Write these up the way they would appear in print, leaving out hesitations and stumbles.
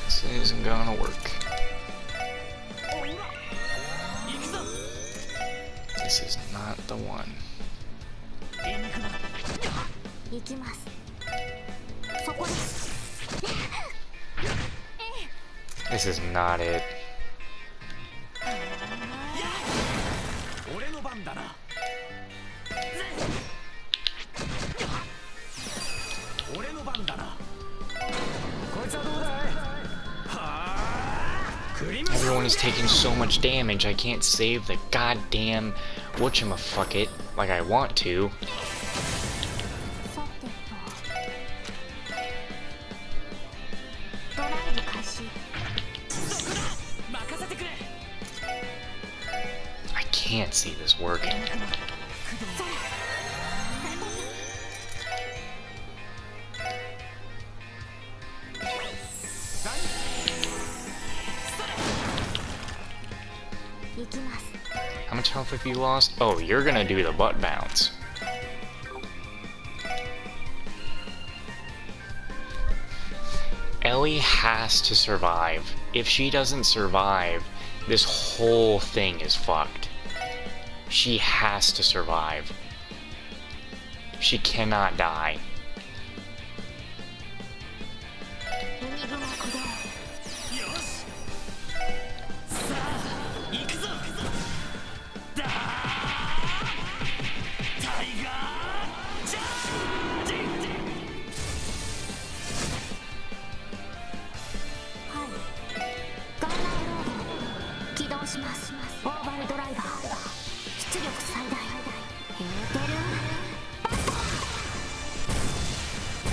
This isn't gonna work. This is not the one. This is not it. Everyone is taking so much damage, I can't save the goddamn whatchamafucket like I want to. I can't see this working. How much health have you lost? Oh, you're gonna do the butt bounce. Ellie has to survive. If she doesn't survive, this whole thing is fucked. She has to survive. She cannot die.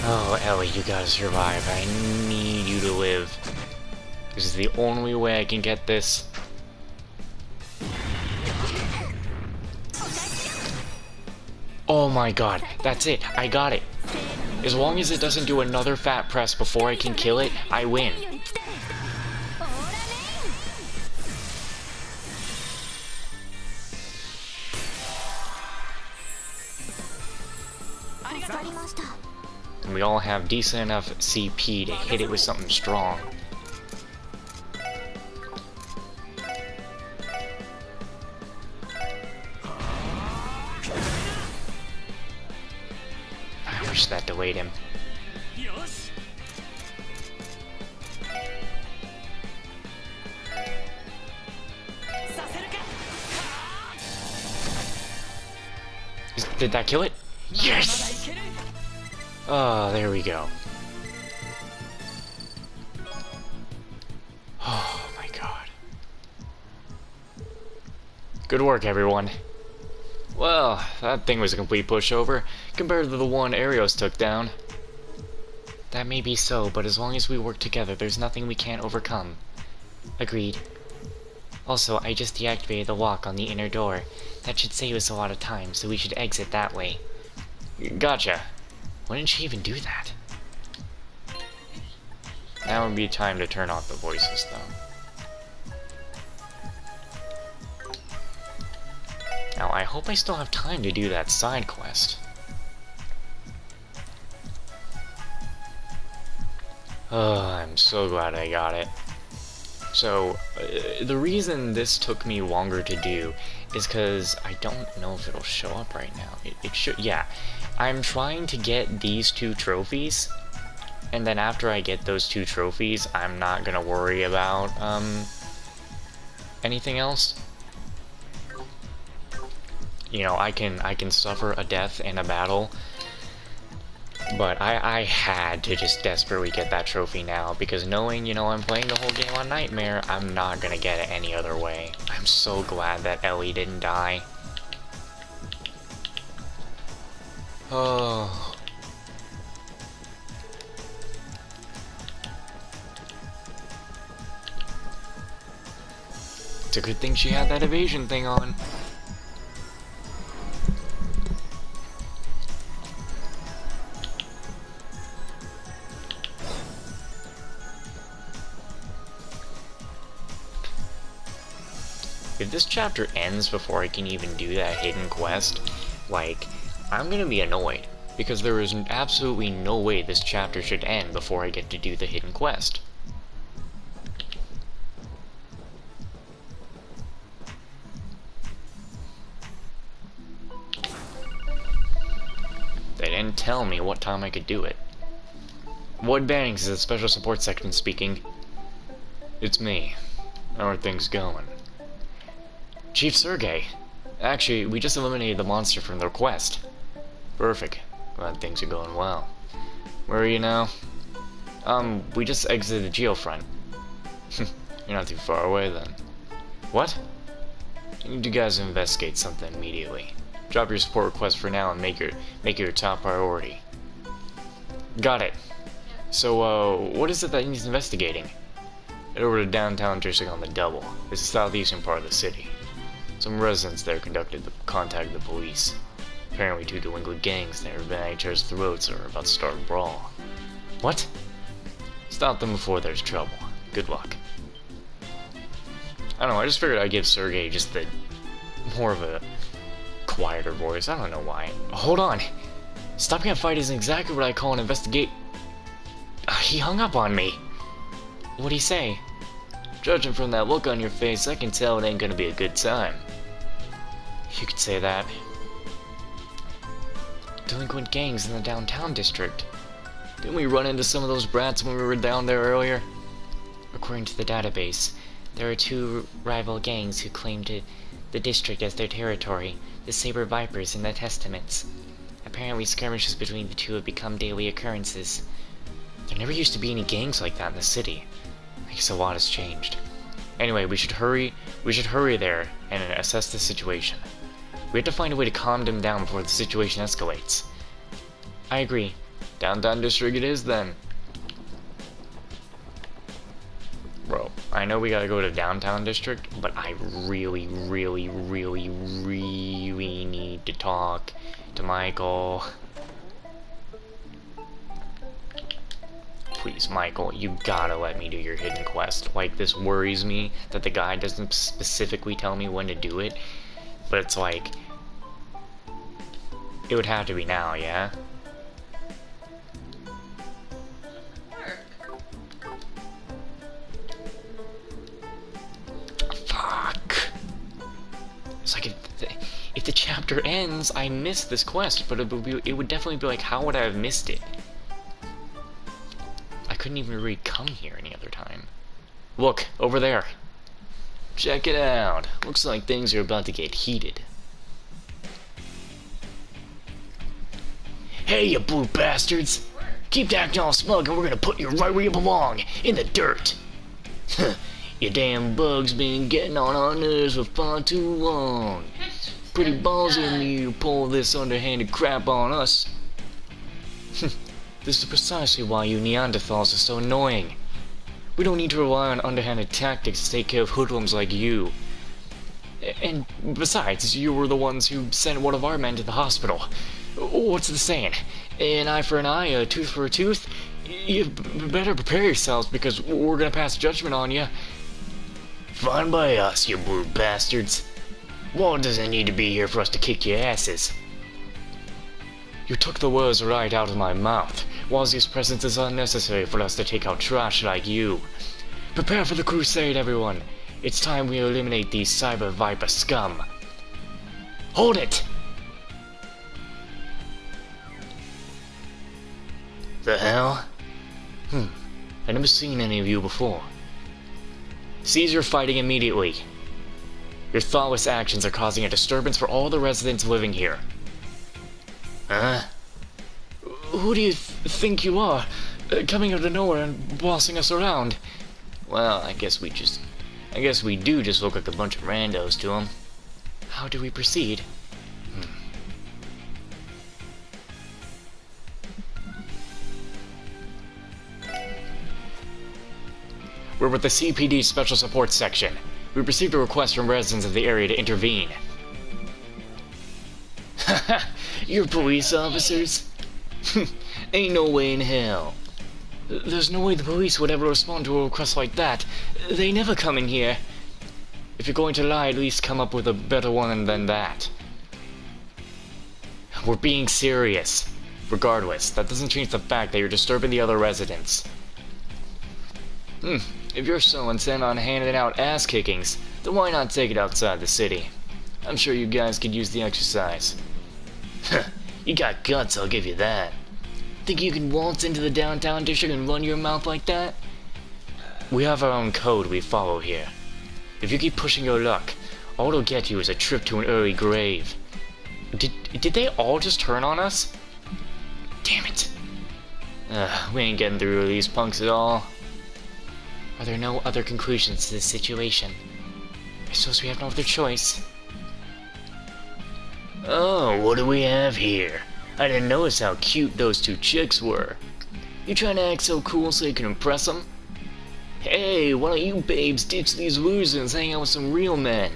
Oh, Ellie, you gotta survive. I need you to live. This is the only way I can get this. Oh my god, that's it. I got it. As long as it doesn't do another fat press before I can kill it, I win. And we all have decent enough CP to hit it with something strong. I wish that delayed him. Did that kill it? Yes! Oh, there we go. Oh my god. Good work, everyone. Well, that thing was a complete pushover, compared to the one Arios took down. That may be so, but as long as we work together, there's nothing we can't overcome. Agreed. Also, I just deactivated the lock on the inner door. That should save us a lot of time, so we should exit that way. Gotcha. Why didn't she even do that? Now would be time to turn off the voices, though. Now, I hope I still have time to do that side quest. Oh, I'm so glad I got it. So, the reason this took me longer to do is because I don't know if it'll show up right now. It should, yeah. I'm trying to get these 2 trophies, and then after I get those 2 trophies, I'm not gonna worry about, anything else. You know, I can suffer a death in a battle, but I had to just desperately get that trophy now, because knowing, you know, I'm playing the whole game on Nightmare, I'm not gonna get it any other way. I'm so glad that Ellie didn't die. Oh. It's a good thing she had that evasion thing on. If this chapter ends before I can even do that hidden quest, like, I'm gonna be annoyed, because there is absolutely no way this chapter should end before I get to do the hidden quest. tell me what time I could do it. Ward Bannings is the Special Support Section speaking. It's me. How are things going? Chief Sergey. Actually, we just eliminated the monster from the request. Perfect. Glad things are going well. Where are you now? We just exited the Geofront. You're not too far away then. What? I need you guys to investigate something immediately. Drop your support request for now and make it your top priority. Got it. So, what is it that needs investigating? Head over to downtown district on the double. It's the southeastern part of the city. Some residents there contacted the police. Apparently two delinquent gangs there have been at each other's throats or are about to start a brawl. What? Stop them before there's trouble. Good luck. I don't know, I just figured I'd give Sergey just the more of a quieter voice. I don't know why. Hold on. Stopping a fight isn't exactly what I call an investigate. He hung up on me. What'd he say? Judging from that look on your face, I can tell it ain't gonna be a good time. You could say that. Delinquent gangs in the downtown district. Didn't we run into some of those brats when we were down there earlier? According to the database, there are two rival gangs who claim the district as their territory, the Saber Vipers and the Testaments. Apparently skirmishes between the two have become daily occurrences. There never used to be any gangs like that in the city. I guess a lot has changed. Anyway, we should hurry there and assess the situation. We have to find a way to calm them down before the situation escalates. I agree. Downtown district it is then. Bro, I know we gotta go to downtown district, but I really need to talk to Michael. Please, Michael, you gotta let me do your hidden quest. Like, this worries me that the guy doesn't specifically tell me when to do it, but it's like, it would have to be now, yeah? Fuck. It's like, if the chapter ends, I missed this quest, but it would definitely be like, how would I have missed it? I couldn't even really come here any other time. Look, over there. Check it out. Looks like things are about to get heated. Hey, you blue bastards! Keep acting all smug and we're gonna put you right where you belong, in the dirt! You damn bugs been getting on our nerves for far too long. Pretty ballsy of you to pull this underhanded crap on us. This is precisely why you Neanderthals are so annoying. We don't need to rely on underhanded tactics to take care of hoodlums like you. And besides, you were the ones who sent one of our men to the hospital. What's the saying? An eye for an eye, a tooth for a tooth? You better prepare yourselves because we're gonna pass judgment on you. Fine by us, you blue bastards. Walt doesn't need to be here for us to kick your asses. You took the words right out of my mouth. Wazir's presence is unnecessary for us to take out trash like you. Prepare for the crusade, everyone. It's time we eliminate these Cyber Viper scum. Hold it! The hell? I've never seen any of you before. Cease your fighting immediately. Your thoughtless actions are causing a disturbance for all the residents living here. Huh? Who do you think you are? Coming out of nowhere and bossing us around? Well, I guess we do just look like a bunch of randos to him. How do we proceed? We're with the CPD Special Support Section. We received a request from residents of the area to intervene. Haha, you're police officers? Ain't no way in hell. There's no way the police would ever respond to a request like that. They never come in here. If you're going to lie, at least come up with a better one than that. We're being serious. Regardless, that doesn't change the fact that you're disturbing the other residents. If you're so intent on handing out ass kickings, then why not take it outside the city? I'm sure you guys could use the exercise. You got guts, I'll give you that. Think you can waltz into the downtown district and run your mouth like that? We have our own code we follow here. If you keep pushing your luck, all it'll get you is a trip to an early grave. Did they all just turn on us? Damn it. We ain't getting through these punks at all. Are there no other conclusions to this situation? I suppose we have no other choice. Oh, what do we have here? I didn't notice how cute those two chicks were. You trying to act so cool so you can impress them? Hey, why don't you babes ditch these losers and hang out with some real men?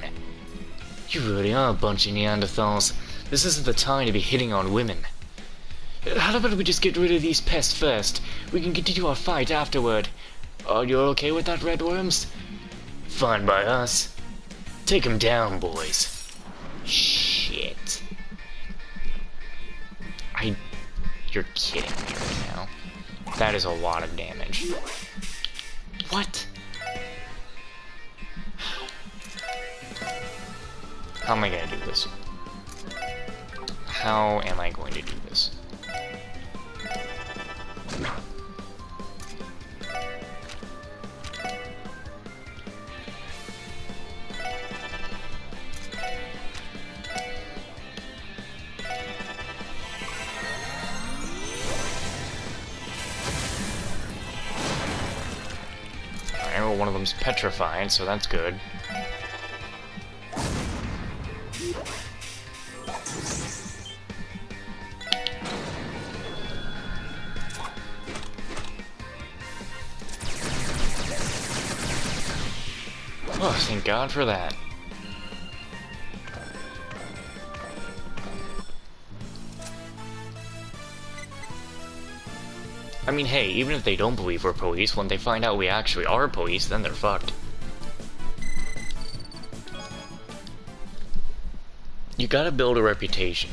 You really are a bunch of Neanderthals. This isn't the time to be hitting on women. How about we just get rid of these pests first? We can continue our fight afterward. Are you okay with that, Redworms? Fine by us. Take him down, boys. Shit. You're kidding me right now. That is a lot of damage. What? How am I gonna do this? How am I going to do this? One of them's petrified, so that's good. Oh, thank God for that. I mean, hey, even if they don't believe we're police, when they find out we actually are police, then they're fucked. You gotta build a reputation.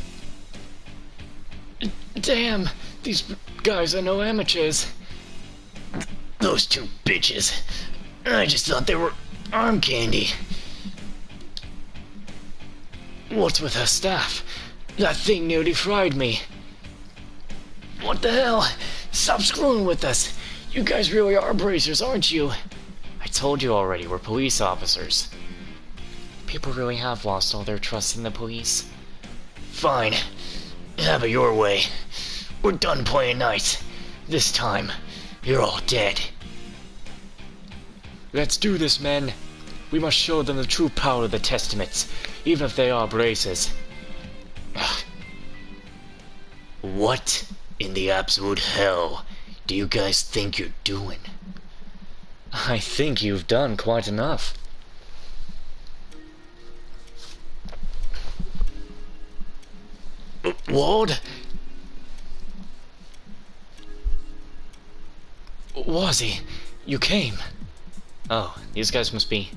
Damn, these guys are no amateurs. Those two bitches. I just thought they were arm candy. What's with her staff? That thing nearly fried me. What the hell? Stop screwing with us! You guys really are bracers, aren't you? I told you already, we're police officers. People really have lost all their trust in the police. Fine. Have it your way. We're done playing nice. This time, you're all dead. Let's do this, men. We must show them the true power of the Testaments, even if they are bracers. What in the absolute hell do you guys think you're doing? I think you've done quite enough. Ward? Wazzy, you came. Oh, these guys must be...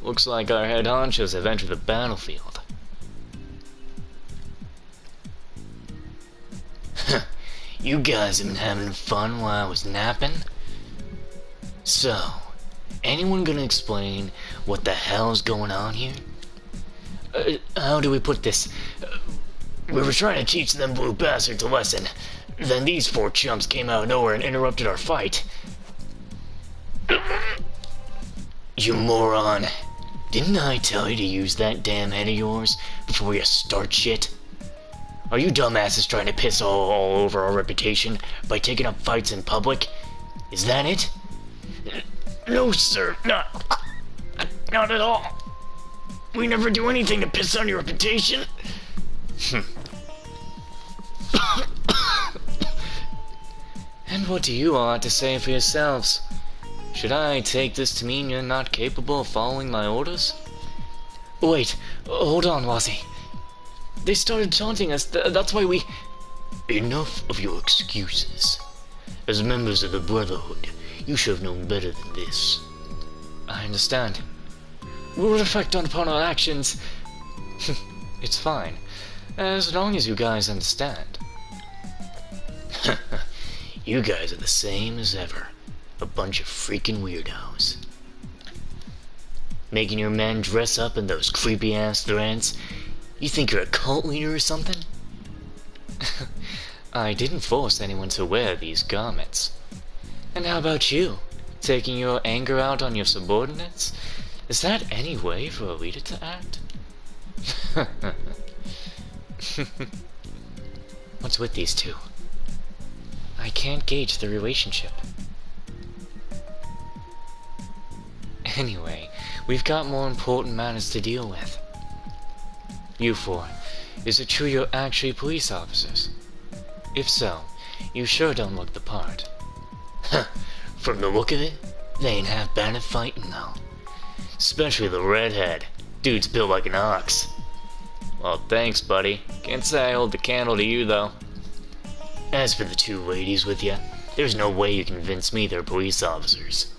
Looks like our head honchos have entered the battlefield. You guys have been having fun while I was napping? So, anyone gonna explain what the hell's going on here? How do we put this? We were trying to teach them blue bastards a lesson. Then these four chumps came out of nowhere and interrupted our fight. You moron. Didn't I tell you to use that damn head of yours before you start shit? Are you dumbasses trying to piss all over our reputation by taking up fights in public? Is that it? No, sir. Not at all. We never do anything to piss on your reputation. And what do you all have to say for yourselves? Should I take this to mean you're not capable of following my orders? Wait, hold on, Wazzy. They started taunting us, that's why we... Enough of your excuses. As members of the Brotherhood, you should have known better than this. I understand. Will it affect upon our actions? It's fine, as long as you guys understand. You guys are the same as ever. A bunch of freaking weirdos. Making your men dress up in those creepy-ass threads? You think you're a cult leader or something? I didn't force anyone to wear these garments. And how about you? Taking your anger out on your subordinates? Is that any way for a leader to act? What's with these two? I can't gauge the relationship. Anyway, we've got more important matters to deal with. You four, is it true you're actually police officers? If so, you sure don't look the part. From the look of it, they ain't half bad at fighting though. Especially the redhead. Dude's built like an ox. Well, thanks, buddy. Can't say I hold the candle to you, though. As for the two ladies with you, there's no way you convince me they're police officers.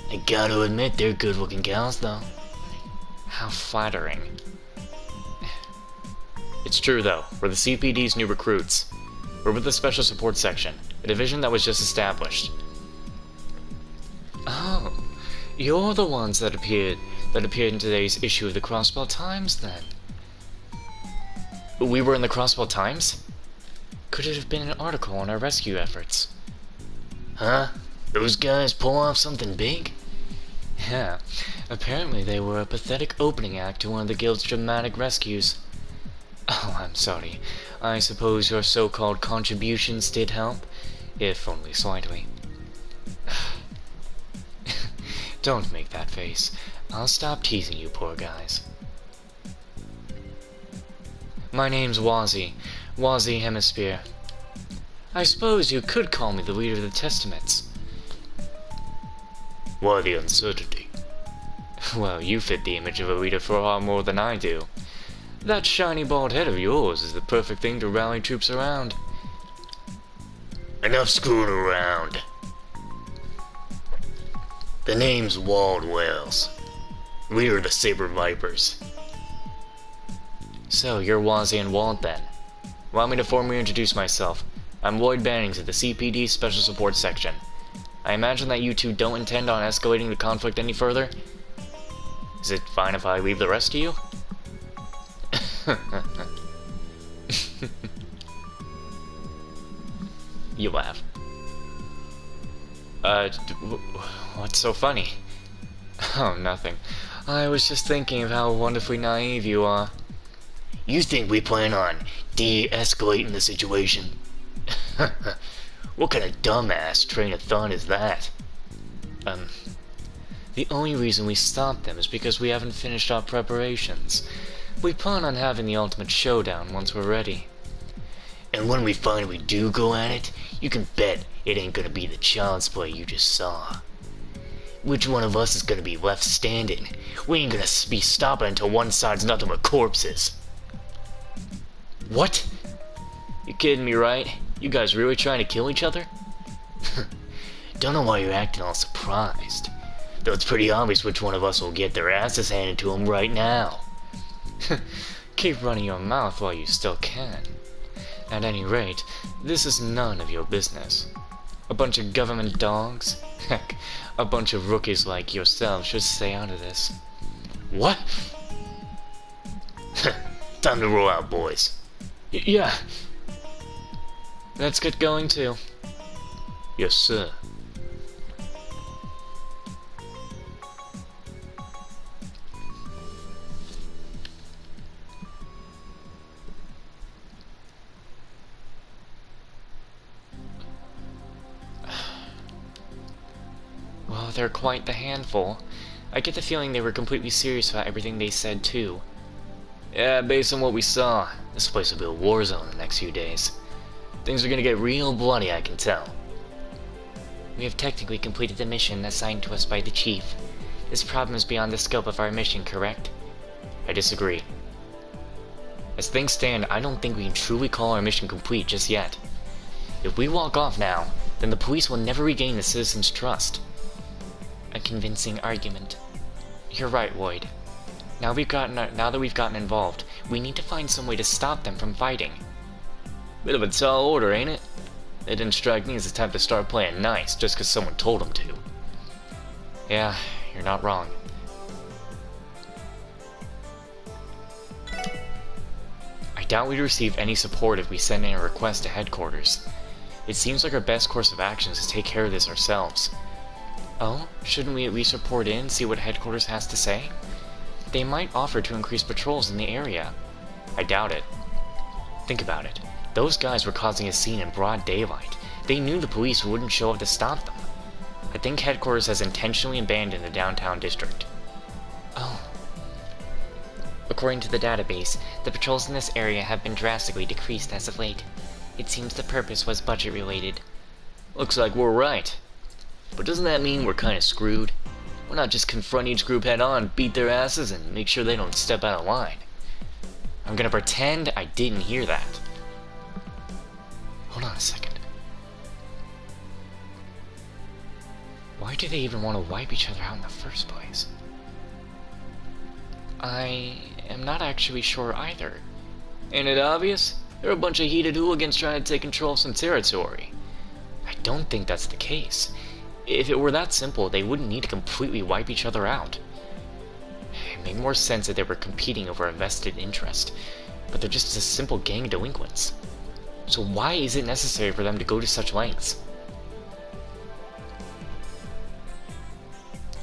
I gotta admit they're good-looking gals, though. How flattering. It's true, though. We're the CPD's new recruits. We're with the Special Support Section, a division that was just established. Oh, you're the ones that appeared in today's issue of the Crossbell Times, then. We were in the Crossbell Times? Could it have been an article on our rescue efforts? Huh? Those guys pull off something big? Yeah, apparently they were a pathetic opening act to one of the Guild's dramatic rescues. Oh, I'm sorry. I suppose your so-called contributions did help, if only slightly. Don't make that face. I'll stop teasing you poor guys. My name's Wazzy Hemisphere. I suppose you could call me the leader of the Testaments. Why the uncertainty? Well, you fit the image of a leader far more than I do. That shiny bald head of yours is the perfect thing to rally troops around. Enough screwing around. The name's Wald Wells, leader of the Saber Vipers. So, you're Wazzy and Wald then. Allow me to formally introduce myself. I'm Lloyd Bannings of the CPD Special Support Section. I imagine that you two don't intend on escalating the conflict any further? Is it fine if I leave the rest to you? You laugh. What's so funny? Oh, nothing. I was just thinking of how wonderfully naive you are. You think we plan on de-escalating the situation? What kind of dumbass train of thought is that? The only reason we stopped them is because we haven't finished our preparations. We plan on having the ultimate showdown once we're ready. And when we finally do go at it, you can bet it ain't gonna be the child's play you just saw. Which one of us is gonna be left standing? We ain't gonna be stopping until one side's nothing but corpses. What? You kidding me, right? You guys really trying to kill each other? Don't know why you're acting all surprised. Though it's pretty obvious which one of us will get their asses handed to them right now. Keep running your mouth while you still can. At any rate, this is none of your business. A bunch of government dogs? Heck, a bunch of rookies like yourselves should stay out of this. What? Time to roll out, boys. Yeah. Let's get going too. Yes, sir. Well, they're quite the handful. I get the feeling they were completely serious about everything they said too. Yeah, based on what we saw, this place will be a war zone the next few days. Things are gonna get real bloody, I can tell. We have technically completed the mission assigned to us by the Chief. This problem is beyond the scope of our mission, correct? I disagree. As things stand, I don't think we can truly call our mission complete just yet. If we walk off now, then the police will never regain the citizens' trust. A convincing argument. You're right, Lloyd. Now that we've gotten involved, we need to find some way to stop them from fighting. Bit of a tall order, ain't it? It didn't strike me as the type to start playing nice just because someone told them to. Yeah, you're not wrong. I doubt we'd receive any support if we send in a request to headquarters. It seems like our best course of action is to take care of this ourselves. Oh, shouldn't we at least report in and see what headquarters has to say? They might offer to increase patrols in the area. I doubt it. Think about it. Those guys were causing a scene in broad daylight. They knew the police wouldn't show up to stop them. I think headquarters has intentionally abandoned the downtown district. Oh. According to the database, the patrols in this area have been drastically decreased as of late. It seems the purpose was budget related. Looks like we're right. But doesn't that mean we're kinda screwed? Why not just confront each group head on, beat their asses, and make sure they don't step out of line? I'm gonna pretend I didn't hear that. Hold on a second. Why do they even want to wipe each other out in the first place? I am not actually sure either. Ain't it obvious? They're a bunch of heated hooligans trying to take control of some territory. I don't think that's the case. If it were that simple, they wouldn't need to completely wipe each other out. It made more sense that they were competing over a vested interest, but they're just a simple gang of delinquents. So why is it necessary for them to go to such lengths?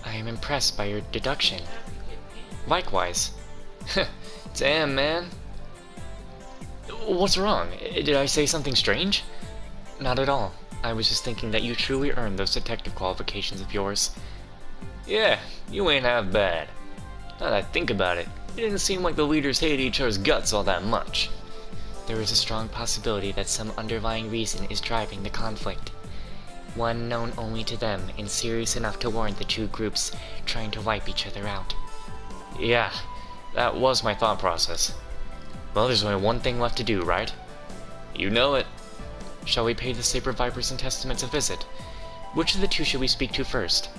I am impressed by your deduction. Likewise. Damn, man. What's wrong? Did I say something strange? Not at all. I was just thinking that you truly earned those detective qualifications of yours. Yeah, you ain't half bad. Now that I think about it, it didn't seem like the leaders hated each other's guts all that much. There is a strong possibility that some underlying reason is driving the conflict. One known only to them and serious enough to warrant the two groups trying to wipe each other out. Yeah, that was my thought process. Well, there's only one thing left to do, right? You know it. Shall we pay the Saber Vipers and Testaments a visit? Which of the two should we speak to first?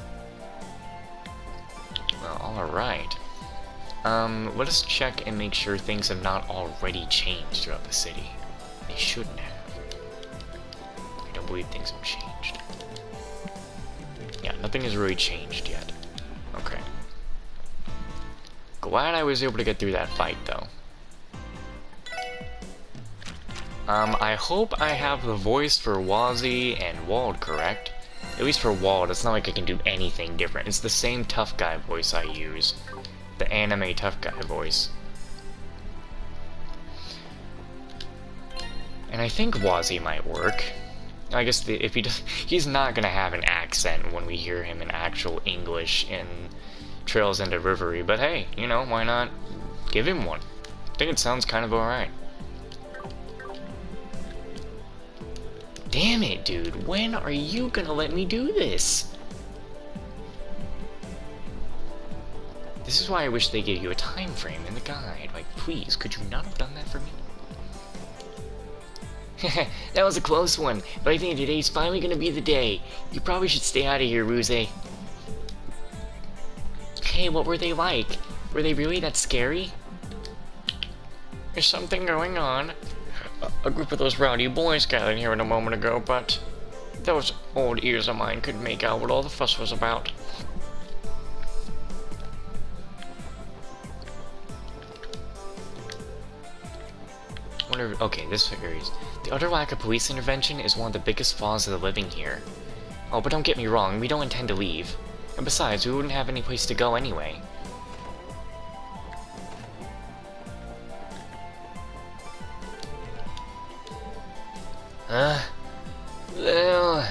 Well, alright. Let us check and make sure things have not already changed throughout the city. They shouldn't have. I don't believe things have changed. Yeah, nothing has really changed yet. Okay. Glad I was able to get through that fight, though. I hope I have the voice for Wazzy and Wald correct. At least for Wald, it's not like I can do anything different. It's the same tough guy voice I use. The anime tough guy voice. And I think Wazzy might work. I guess if he does, he's not gonna have an accent when we hear him in actual English in Trails into Rivery, but hey, you know, why not give him one? I think it sounds kind of alright. Damn it, dude, when are you gonna let me do this? This is why I wish they gave you a time frame in the guide. Like, please, could you not have done that for me? That was a close one, but I think today's finally gonna be the day. You probably should stay out of here, Ruse. Hey, what were they like? Were they really that scary? There's something going on. A group of those rowdy boys gathered here a moment ago, but those old ears of mine couldn't make out what all the fuss was about. Okay, this figures. The utter lack of police intervention is one of the biggest flaws of the living here. Oh, but don't get me wrong, we don't intend to leave. And besides, we wouldn't have any place to go anyway. Well...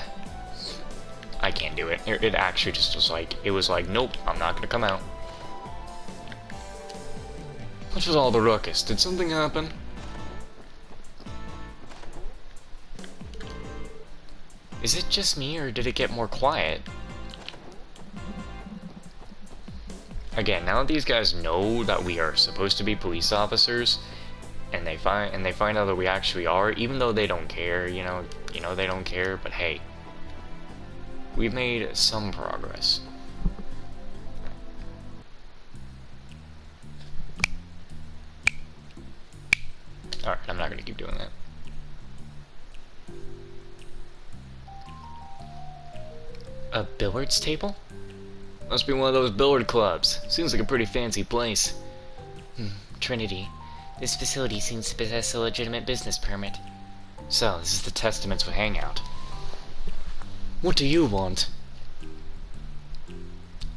I can't do it. It actually just was like, it was like, nope, I'm not gonna come out. What was all the ruckus? Did something happen? Is it just me, or did it get more quiet? Again, now that these guys know that we are supposed to be police officers, and they find out that we actually are, even though they don't care, you know they don't care, but hey, we've made some progress. Alright, I'm not gonna keep doing that. A billiards table? Must be one of those billiard clubs. Seems like a pretty fancy place. Trinity. This facility seems to possess a legitimate business permit. So, this is the Testament's hangout. What do you want?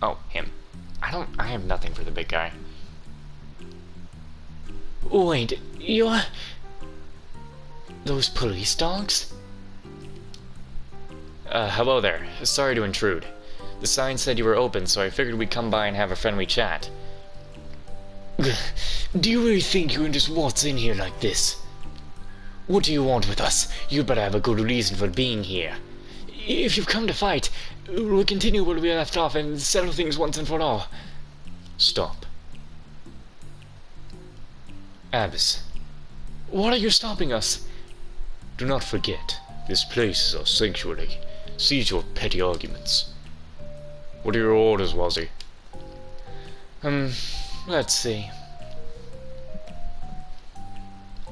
Oh, him. I have nothing for the big guy. Wait, you're... Those police dogs? Hello there. Sorry to intrude. The sign said you were open, so I figured we'd come by and have a friendly chat. Do you really think you can just waltz in here like this? What do you want with us? You better have a good reason for being here. If you've come to fight, we'll continue where we left off and settle things once and for all. Stop. Abbas, why are you stopping us? Do not forget, this place is our sanctuary. Cease your petty arguments. What are your orders, Wazzy? Let's see.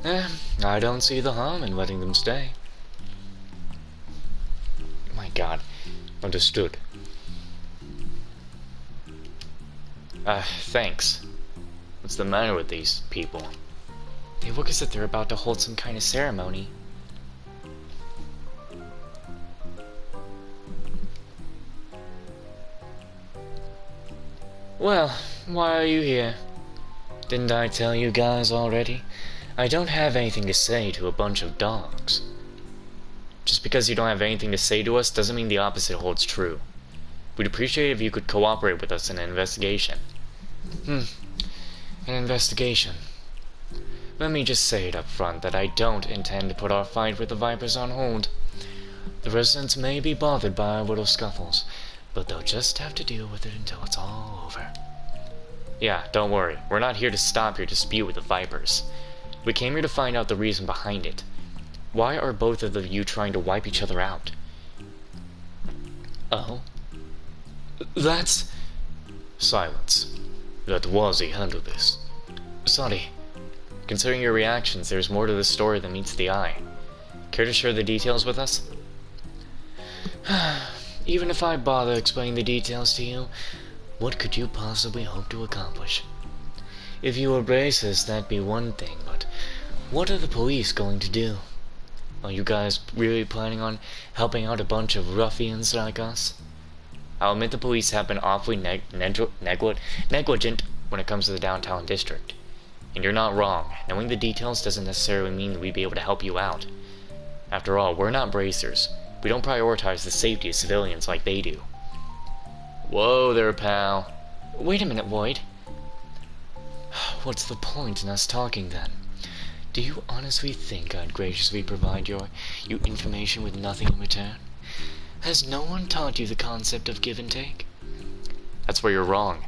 I don't see the harm in letting them stay. My god. Understood. Thanks. What's the matter with these people? They look as if they're about to hold some kind of ceremony. Well, why are you here? Didn't I tell you guys already? I don't have anything to say to a bunch of dogs. Just because you don't have anything to say to us doesn't mean the opposite holds true. We'd appreciate if you could cooperate with us in an investigation. An investigation. Let me just say it up front that I don't intend to put our fight with the Vipers on hold. The residents may be bothered by our little scuffles, but they'll just have to deal with it until it's all over. Yeah, don't worry. We're not here to stop your dispute with the Vipers. We came here to find out the reason behind it. Why are both of you trying to wipe each other out? Oh? That's... Silence. Let Wazzy handle this. Sorry. Considering your reactions, there's more to this story than meets the eye. Care to share the details with us? Even if I bother explaining the details to you, what could you possibly hope to accomplish? If you were racist, that'd be one thing, but what are the police going to do? Are you guys really planning on helping out a bunch of ruffians like us? I'll admit the police have been awfully negligent when it comes to the downtown district. And you're not wrong. Knowing the details doesn't necessarily mean that we'd be able to help you out. After all, we're not bracers. We don't prioritize the safety of civilians like they do. Whoa there, pal. Wait a minute, Lloyd. What's the point in us talking then? Do you honestly think I'd graciously provide you information with nothing in return? Has no one taught you the concept of give and take? That's where you're wrong.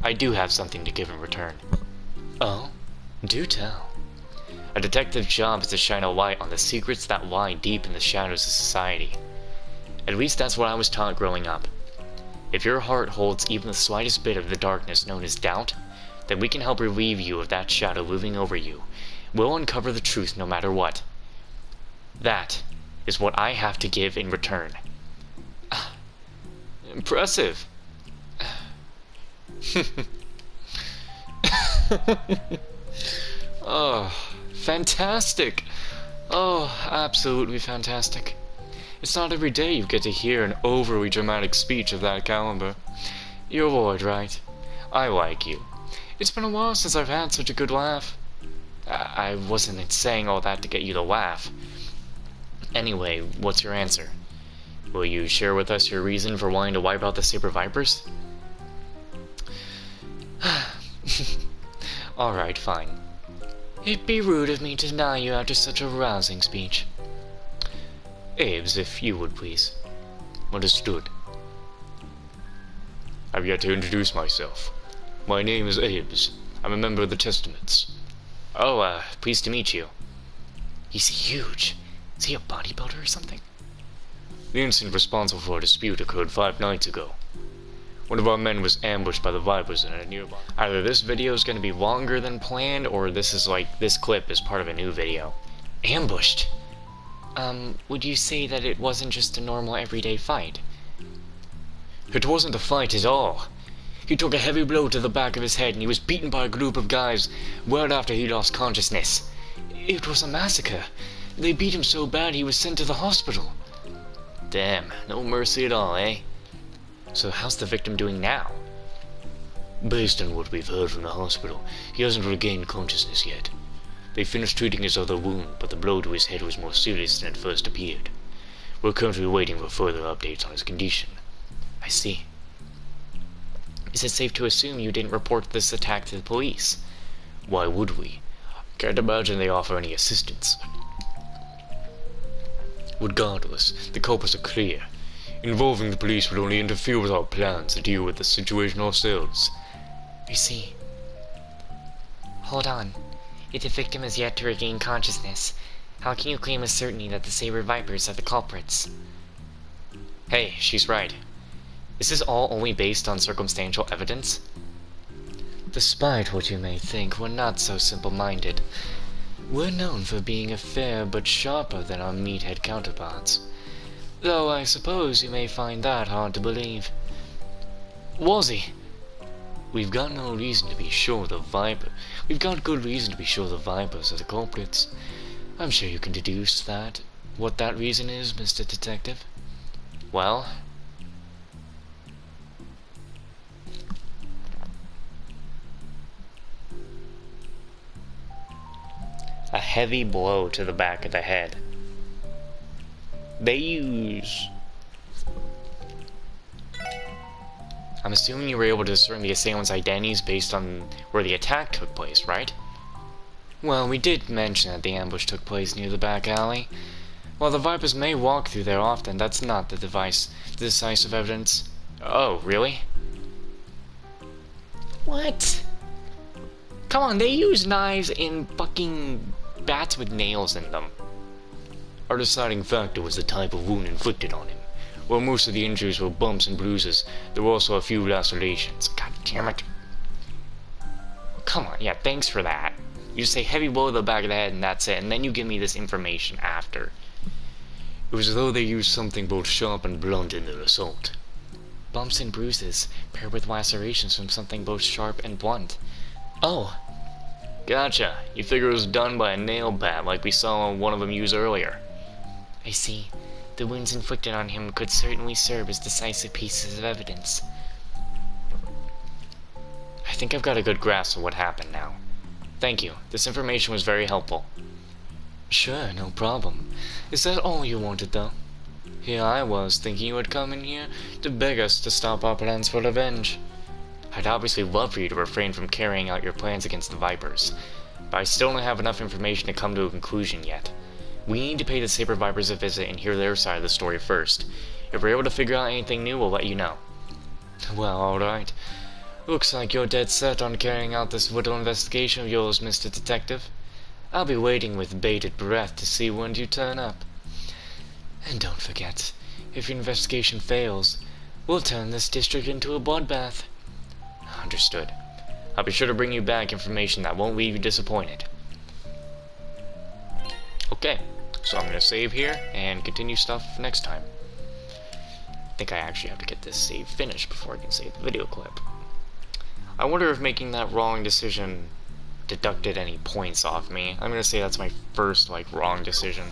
I do have something to give in return. Oh? Do tell. A detective's job is to shine a light on the secrets that lie deep in the shadows of society. At least that's what I was taught growing up. If your heart holds even the slightest bit of the darkness known as doubt, then we can help relieve you of that shadow looming over you. We'll uncover the truth no matter what. That is what I have to give in return. Impressive. Oh, fantastic. Oh, absolutely fantastic. It's not every day you get to hear an overly dramatic speech of that caliber. You're Lloyd, right? I like you. It's been a while since I've had such a good laugh. I wasn't saying all that to get you to laugh. Anyway, what's your answer? Will you share with us your reason for wanting to wipe out the Saber Vipers? Alright, fine. It'd be rude of me to deny you after such a rousing speech. Abe's, if you would, please. Understood. I've yet to introduce myself. My name is Abe's. I'm a member of the Testaments. Oh, pleased to meet you. He's huge. Is he a bodybuilder or something? The incident responsible for a dispute occurred 5 nights ago. One of our men was ambushed by the Vipers in a nearby... Either this video is going to be longer than planned, or this clip is part of a new video. Ambushed? Would you say that it wasn't just a normal everyday fight? It wasn't a fight at all. He took a heavy blow to the back of his head and he was beaten by a group of guys right after he lost consciousness. It was a massacre. They beat him so bad he was sent to the hospital. Damn, no mercy at all, eh? So how's the victim doing now? Based on what we've heard from the hospital, he hasn't regained consciousness yet. They finished treating his other wound, but the blow to his head was more serious than it first appeared. We're currently waiting for further updates on his condition. I see. Is it safe to assume you didn't report this attack to the police? Why would we? Can't imagine they offer any assistance. Regardless, the culprits are clear. Involving the police would only interfere with our plans to deal with the situation ourselves. I see. Hold on. If the victim is yet to regain consciousness, how can you claim with certainty that the Saber Vipers are the culprits? Hey, she's right. Is this all only based on circumstantial evidence? Despite what you may think, we're not so simple-minded. We're known for being a fair but sharper than our meathead counterparts. Though I suppose you may find that hard to believe. Wazzy! We've got no reason to be sure the Viper. We've got good reason to be sure the Vipers are the culprits. I'm sure you can deduce that. What that reason is, Mr. Detective? Well... a heavy blow to the back of the head. They use... I'm assuming you were able to discern the assailant's identities based on where the attack took place, right? Well, we did mention that the ambush took place near the back alley. While the Vipers may walk through there often, that's not the decisive evidence. Oh, really? What? Come on, they use knives and fucking bats with nails in them. Our deciding factor was the type of wound inflicted on him. While most of the injuries were bumps and bruises, there were also a few lacerations. God damn it. Come on, yeah, thanks for that. You just say heavy blow to the back of the head and that's it, and then you give me this information after. It was as though they used something both sharp and blunt in their assault. Bumps and bruises, paired with lacerations from something both sharp and blunt. Oh. Gotcha. You figure it was done by a nail bat like we saw one of them use earlier. I see. The wounds inflicted on him could certainly serve as decisive pieces of evidence. I think I've got a good grasp of what happened now. Thank you. This information was very helpful. Sure, no problem. Is that all you wanted, though? Here I was, thinking you would come in here to beg us to stop our plans for revenge. I'd obviously love for you to refrain from carrying out your plans against the Vipers, but I still don't have enough information to come to a conclusion yet. We need to pay the Saber Vipers a visit and hear their side of the story first. If we're able to figure out anything new, we'll let you know. Well, alright. Looks like you're dead set on carrying out this little investigation of yours, Mr. Detective. I'll be waiting with bated breath to see when you turn up. And don't forget, if your investigation fails, we'll turn this district into a bloodbath. Understood. I'll be sure to bring you back information that won't leave you disappointed. Okay, so I'm going to save here and continue stuff next time. I think I actually have to get this save finished before I can save the video clip. I wonder if making that wrong decision deducted any points off me. I'm going to say that's my first, wrong decision.